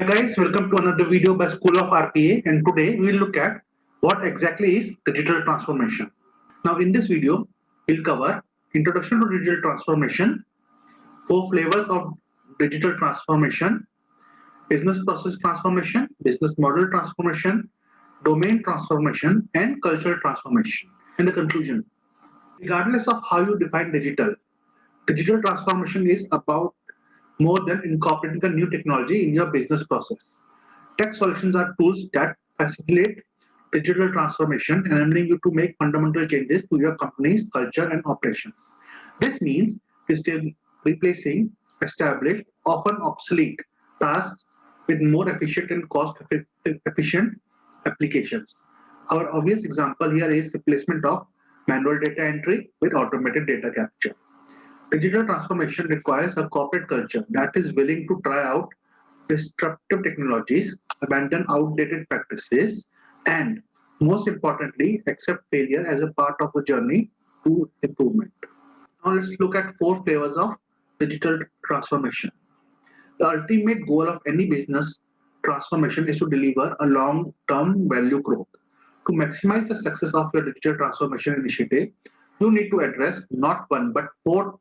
Hi guys, welcome to another video by School of RPA, and today we'll look at what exactly is digital transformation. Now in this video, we'll cover introduction to digital transformation, four flavors of digital transformation, business process transformation, business model transformation, domain transformation, and cultural transformation. In the conclusion, regardless of how you define digital transformation is about more than incorporating a new technology in your business process. Tech solutions are tools that facilitate digital transformation, enabling you to make fundamental changes to your company's culture and operations. This means still replacing established, often obsolete tasks with more efficient and cost-efficient applications. Our obvious example here is replacement of manual data entry with automated data capture. Digital transformation requires a corporate culture that is willing to try out disruptive technologies, abandon outdated practices, and most importantly, accept failure as a part of the journey to improvement. Now let's look at four flavors of digital transformation. The ultimate goal of any business transformation is to deliver a long-term value growth. To maximize the success of your digital transformation initiative, you need to address not one but four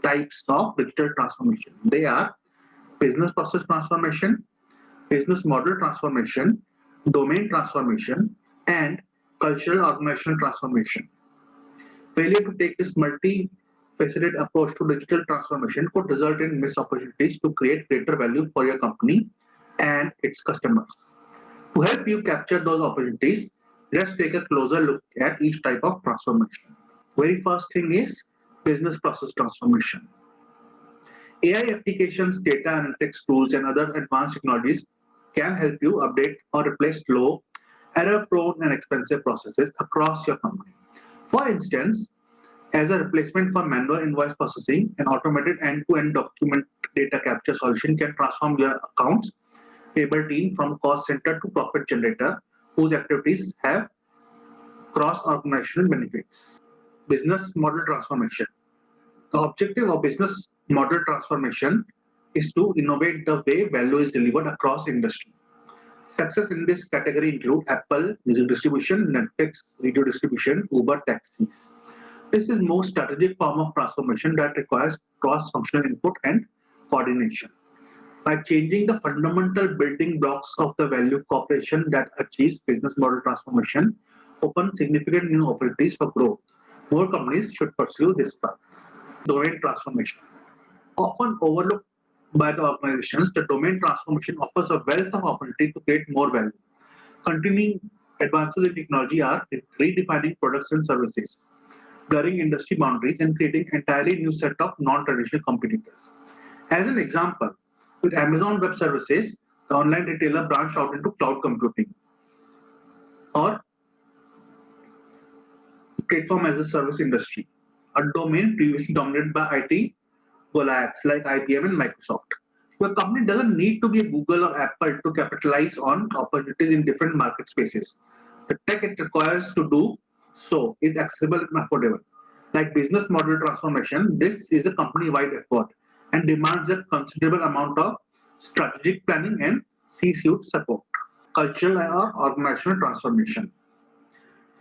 types of digital transformation. They are business process transformation, business model transformation, domain transformation, and cultural organizational transformation. Failure to take this multi-faceted approach to digital transformation could result in missed opportunities to create greater value for your company and its customers. To help you capture those opportunities, let's take a closer look at each type of transformation. Very first thing is business process transformation. AI applications, data analytics tools, and other advanced technologies can help you update or replace slow, error-prone, and expensive processes across your company. For instance, as a replacement for manual invoice processing, an automated end-to-end document data capture solution can transform your accounts payable team from cost center to profit generator, whose activities have cross-organizational benefits. Business model transformation. The objective of business model transformation is to innovate the way value is delivered across industry. Success in this category include Apple music distribution, Netflix video distribution, Uber taxis. This is more strategic form of transformation that requires cross-functional input and coordination. By changing the fundamental building blocks of the value corporation that achieves business model transformation, open significant new opportunities for growth. More companies should pursue this path. Domain transformation. Often overlooked by the organizations, the domain transformation offers a wealth of opportunity to create more value. Continuing advances in technology are redefining products and services, blurring industry boundaries, and creating entirely new set of non-traditional competitors. As an example, with Amazon Web Services, the online retailer branched out into cloud computing or platform as a service industry, a domain previously dominated by IT Goliaths like IBM and Microsoft. Your company doesn't need to be a Google or Apple to capitalize on opportunities in different market spaces. The tech it requires to do so is accessible and affordable. Like business model transformation, this is a company-wide effort and demands a considerable amount of strategic planning and C-suite support. Cultural or organizational transformation.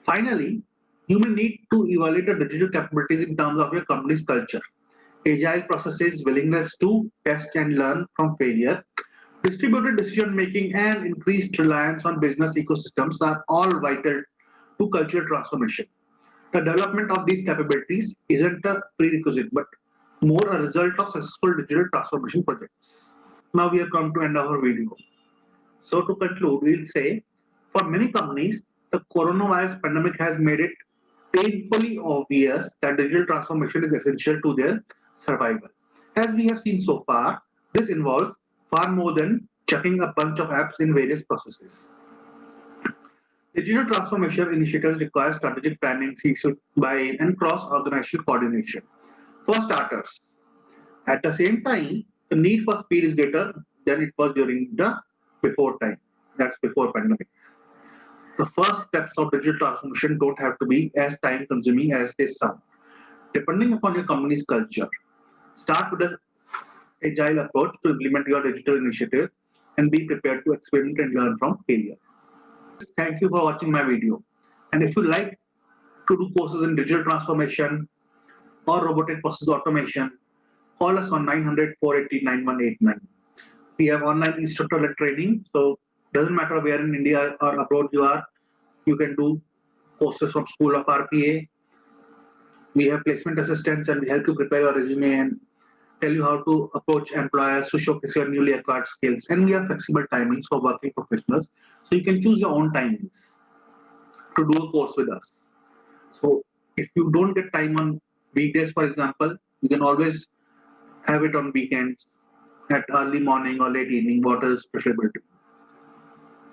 Finally, you may need to evaluate the digital capabilities in terms of your company's culture. Agile processes, willingness to test and learn from failure, distributed decision making, and increased reliance on business ecosystems are all vital to cultural transformation. The development of these capabilities isn't a prerequisite, but more a result of successful digital transformation projects. Now we have come to end of our video. So to conclude, we'll say for many companies, the coronavirus pandemic has made it painfully obvious that digital transformation is essential to their survival. As we have seen so far, this involves far more than checking a bunch of apps in various processes. Digital transformation initiatives require strategic planning, C-suite buy-in, and cross-organizational coordination. For starters, at the same time, the need for speed is greater than it was during the before time. That's before pandemic. The first steps of digital transformation don't have to be as time consuming as they sound. Depending upon your company's culture, start with an agile approach to implement your digital initiative. and be prepared to experiment and learn from failure. Thank you for watching my video. And if you like to do courses in digital transformation or robotic process automation, call us on 900-480-9189. We have online instructor-led training, so doesn't matter where in India or abroad you are, you can do courses from School of RPA. We have placement assistants and we help you prepare your resume and tell you how to approach employers to showcase your newly acquired skills. And we have flexible timings for working professionals, so you can choose your own timings to do a course with us. So if you don't get time on weekdays, for example, you can always have it on weekends at early morning or late evening, what is preferable to you.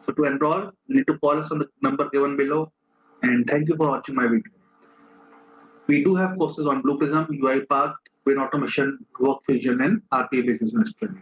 So to enroll, you need to call us on the number given below. And thank you for watching my video. We do have courses on Blue Prism, UiPath, Win Automation, Work Fusion, and RPA Business Analyst Training.